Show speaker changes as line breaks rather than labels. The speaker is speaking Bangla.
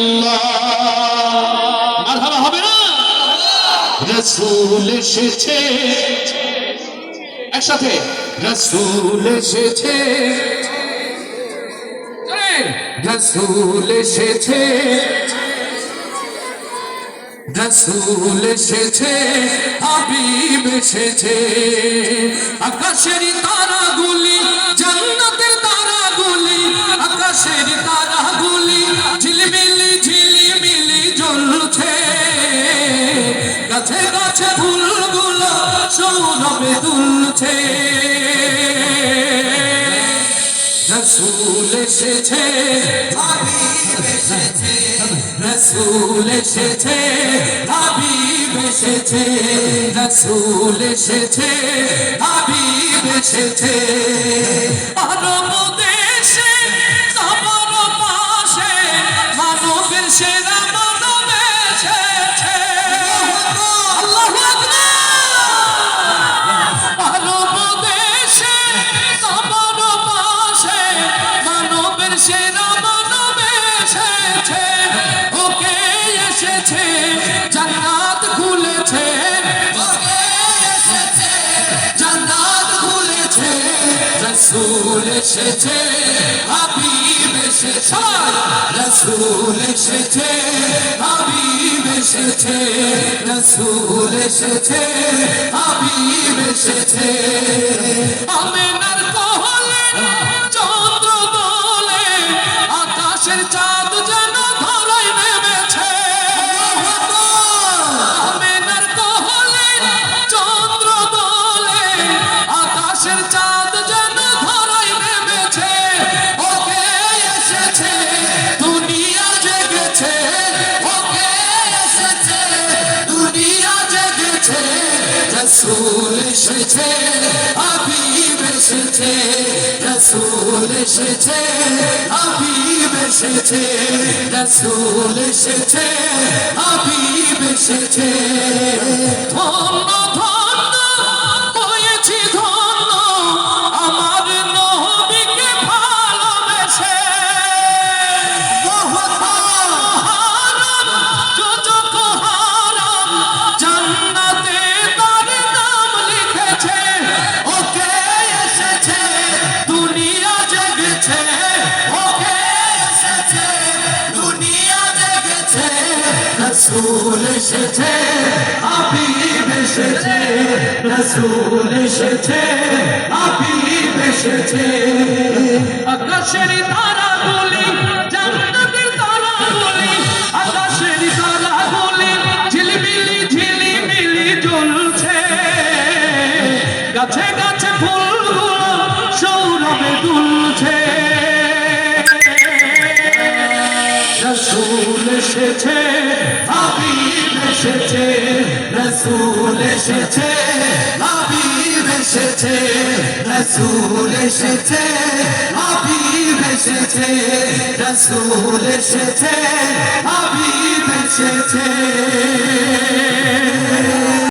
ইল্লাল্লাহ মারহাবা হবে না রাসূল এসেছে একসাথে রাসূল এসেছে রাসূল এসেছে রাসূল এসেছে হাবিব এসেছে আকাশের তারাগুলি জান্নাতের তারাগুলি আকাশের তারাগুলি ঝিলমিলি ঝিলমিলি জ্বলছে গাছে গাছে ফুলগুলো সৌরভে দুলছে রাসূল এসেছে হাবিব এসেছে রাসূল এসেছে হাবিব এসেছে রাসূল এসেছে হাবিব এসেছে আরব দেশে কবর পাশে মানবের সেরা মানব এসেছে আল্লাহু আকবার আরব দেশে কবর পাশে মানবের সেরা মানব এসেছে ওকে এসেছে জান্নাত খুলেছে ওকে এসেছে জান্নাত খুলেছে রাসূল এসেছে হাবিব এসেছে রাসূল এসেছে হাবিব এসেছে রাসূল এসেছে হাবিব এসেছে আমিনার কোলে চন্দ্র দোলে আকাশের চাঁদ যেন ধরায় নেমেছে আমিনার কোলে চন্দ্র দোলে আকাশের চাঁদ যেন ধরায় নেমেছে ওকে এসেছে দুনিয়া জেগেছে ওকে এসেছে দুনিয়া জেগেছে রাসূল এসেছে হাবিব এসেছে রাসূল এসেছে হাবিব এসেছে রাসূল এসেছে হাবিব এসেছে ধন্য ধন্য হয়েছি ধন্য আমার নবীকে ভালোবেসে যোজক হারাম জান্নাতে তার নাম লিখেছে ওকে এসেছে দুনিয়া জেগেছে ওকে এসেছে দুনিয়া জেগেছে রাসূল এসেছে হাবিব এসেছে রাসূল এসেছে হাবিব এসেছে আকাশের তারাগুলি জান্নাতের তারাগুলি আকাশের তারাগুলি ঝিলমিলি ঝিলমিলি জ্বলছে গাছে গাছে ফুলগুলো সৌরভে দুলছে রাসূল এসেছে হাবিব এসেছে রাসূল এসেছে হাবিব এসেছে রাসূল এসেছে হাবিব এসেছে রাসূল এসেছে হাবিব এসেছে